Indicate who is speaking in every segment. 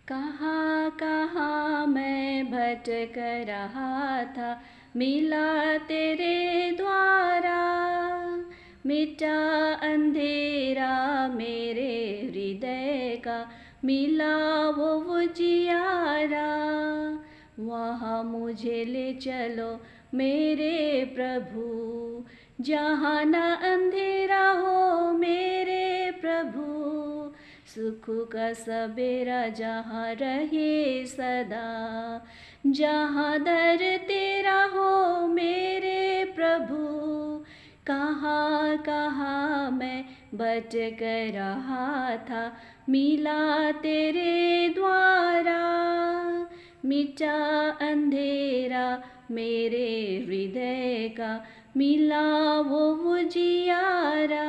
Speaker 1: कहाँ कहाँ मैं भटक रहा था, मिला तेरे द्वारा। मिटा अंधेरा मेरे हृदय का, मिला वो उजियारा। वहाँ मुझे ले चलो मेरे प्रभु, जहाँ न अंधेरा हो मेरे प्रभु। सुख का सबेरा जहाँ रहे सदा, जहाँ दर तेरा हो मेरे प्रभु। कहाँ कहाँ मैं भटक रहा था, मिला तेरे द्वारा। मिटा अंधेरा मेरे हृदय का, मिला वो उजियारा।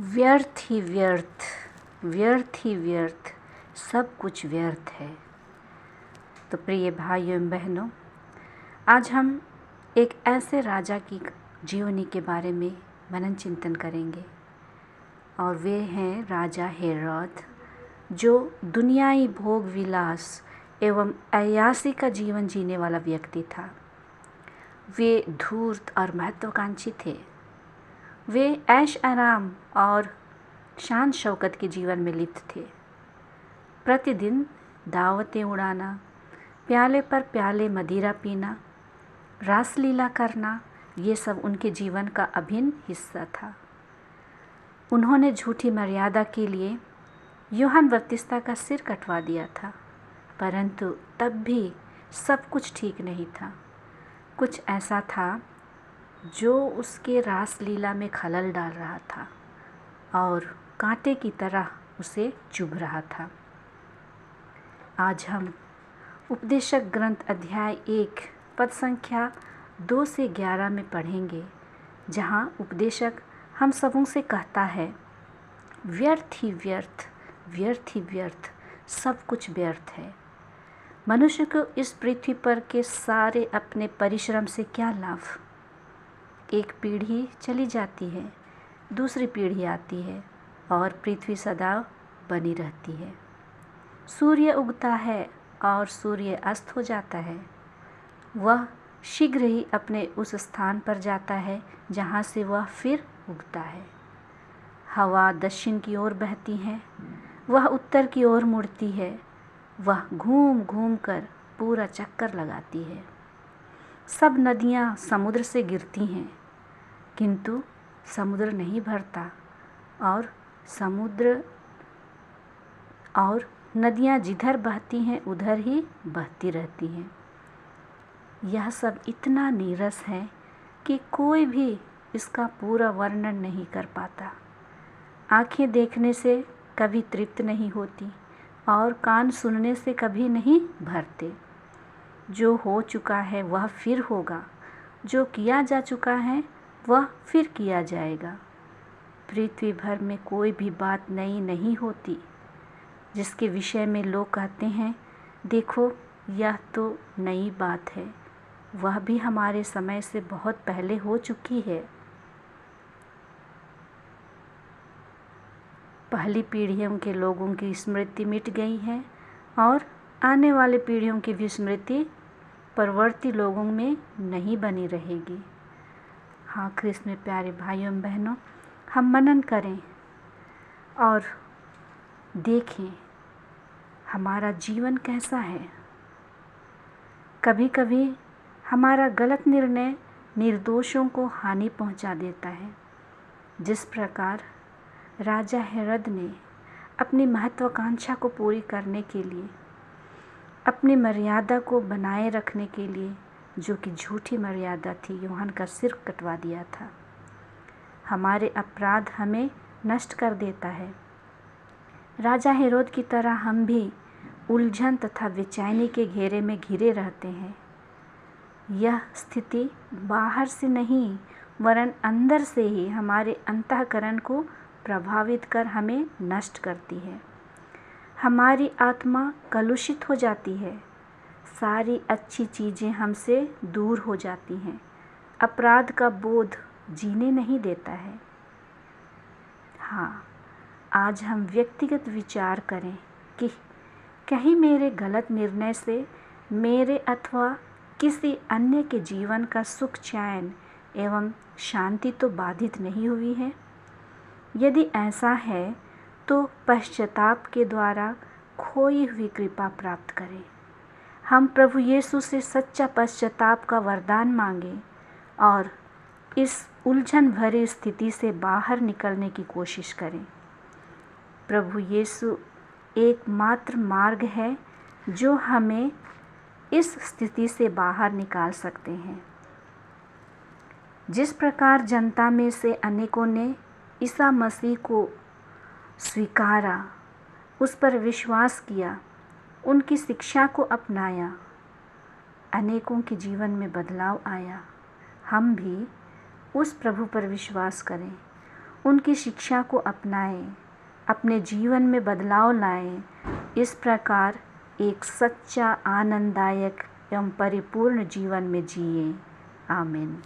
Speaker 2: व्यर्थ ही व्यर्थ, व्यर्थ ही व्यर्थ, सब कुछ व्यर्थ है। तो प्रिय भाइयों एवं बहनों, आज हम एक ऐसे राजा की जीवनी के बारे में मनन चिंतन करेंगे और वे हैं राजा हेरोद, जो दुनियाई भोग विलास एवं अय्यासी का जीवन जीने वाला व्यक्ति था। वे धूर्त और महत्वाकांक्षी थे। वे ऐश आराम और शान शौकत के जीवन में लिप्त थे। प्रतिदिन दावतें उड़ाना, प्याले पर प्याले मदिरा पीना, रासलीला करना, ये सब उनके जीवन का अभिन्न हिस्सा था। उन्होंने झूठी मर्यादा के लिए यूहन्ना बपतिस्ता का सिर कटवा दिया था, परंतु तब भी सब कुछ ठीक नहीं था। कुछ ऐसा था जो उसके रासलीला में खलल डाल रहा था और कांटे की तरह उसे चुभ रहा था। आज हम उपदेशक ग्रंथ अध्याय 1 पद संख्या 2 से 11 में पढ़ेंगे, जहाँ उपदेशक हम सबों से कहता है, व्यर्थ ही व्यर्थ, व्यर्थ ही व्यर्थ, सब कुछ व्यर्थ है। मनुष्य को इस पृथ्वी पर के सारे अपने परिश्रम से क्या लाभ। एक पीढ़ी चली जाती है, दूसरी पीढ़ी आती है और पृथ्वी सदा बनी रहती है। सूर्य उगता है और सूर्य अस्त हो जाता है। वह शीघ्र ही अपने उस स्थान पर जाता है जहाँ से वह फिर उगता है। हवा दक्षिण की ओर बहती है, वह उत्तर की ओर मुड़ती है। वह घूम घूम कर पूरा चक्कर लगाती है। सब नदियाँ समुद्र से गिरती हैं, किंतु समुद्र नहीं भरता और नदियाँ जिधर बहती हैं उधर ही बहती रहती हैं। यह सब इतना नीरस है कि कोई भी इसका पूरा वर्णन नहीं कर पाता। आँखें देखने से कभी तृप्त नहीं होती और कान सुनने से कभी नहीं भरते। जो हो चुका है वह फिर होगा, जो किया जा चुका है वह फिर किया जाएगा। पृथ्वी भर में कोई भी बात नई नहीं होती जिसके विषय में लोग कहते हैं, देखो यह तो नई बात है, वह भी हमारे समय से बहुत पहले हो चुकी है। पहली पीढ़ियों के लोगों की स्मृति मिट गई है और आने वाले पीढ़ियों की भी स्मृति परवर्ती लोगों में नहीं बनी रहेगी। हाँ, कृष्ण में प्यारे भाइयों बहनों, हम मनन करें और देखें हमारा जीवन कैसा है। कभी कभी हमारा गलत निर्णय निर्दोषों को हानि पहुंचा देता है। जिस प्रकार राजा हेरोद ने अपनी महत्वाकांक्षा को पूरी करने के लिए, अपनी मर्यादा को बनाए रखने के लिए, जो कि झूठी मर्यादा थी, यूहन्ना का सिर कटवा दिया था। हमारे अपराध हमें नष्ट कर देता है। राजा हेरोद की तरह हम भी उलझन तथा बेचैनी के घेरे में घिरे रहते हैं। यह स्थिति बाहर से नहीं वरन अंदर से ही हमारे अंतःकरण को प्रभावित कर हमें नष्ट करती है। हमारी आत्मा कलुषित हो जाती है। सारी अच्छी चीज़ें हमसे दूर हो जाती हैं। अपराध का बोध जीने नहीं देता है। हाँ, आज हम व्यक्तिगत विचार करें कि कहीं मेरे गलत निर्णय से मेरे अथवा किसी अन्य के जीवन का सुख चैन एवं शांति तो बाधित नहीं हुई है। यदि ऐसा है तो पश्चाताप के द्वारा खोई हुई कृपा प्राप्त करें। हम प्रभु यीशु से सच्चा पश्चाताप का वरदान मांगें और इस उलझन भरी स्थिति से बाहर निकलने की कोशिश करें। प्रभु यीशु एकमात्र मार्ग है जो हमें इस स्थिति से बाहर निकाल सकते हैं। जिस प्रकार जनता में से अनेकों ने ईसा मसीह को स्वीकारा, उस पर विश्वास किया, उनकी शिक्षा को अपनाया, अनेकों के जीवन में बदलाव आया। हम भी उस प्रभु पर विश्वास करें, उनकी शिक्षा को अपनाएं, अपने जीवन में बदलाव लाएं। इस प्रकार एक सच्चा, आनंददायक एवं परिपूर्ण जीवन में जिए। आमीन।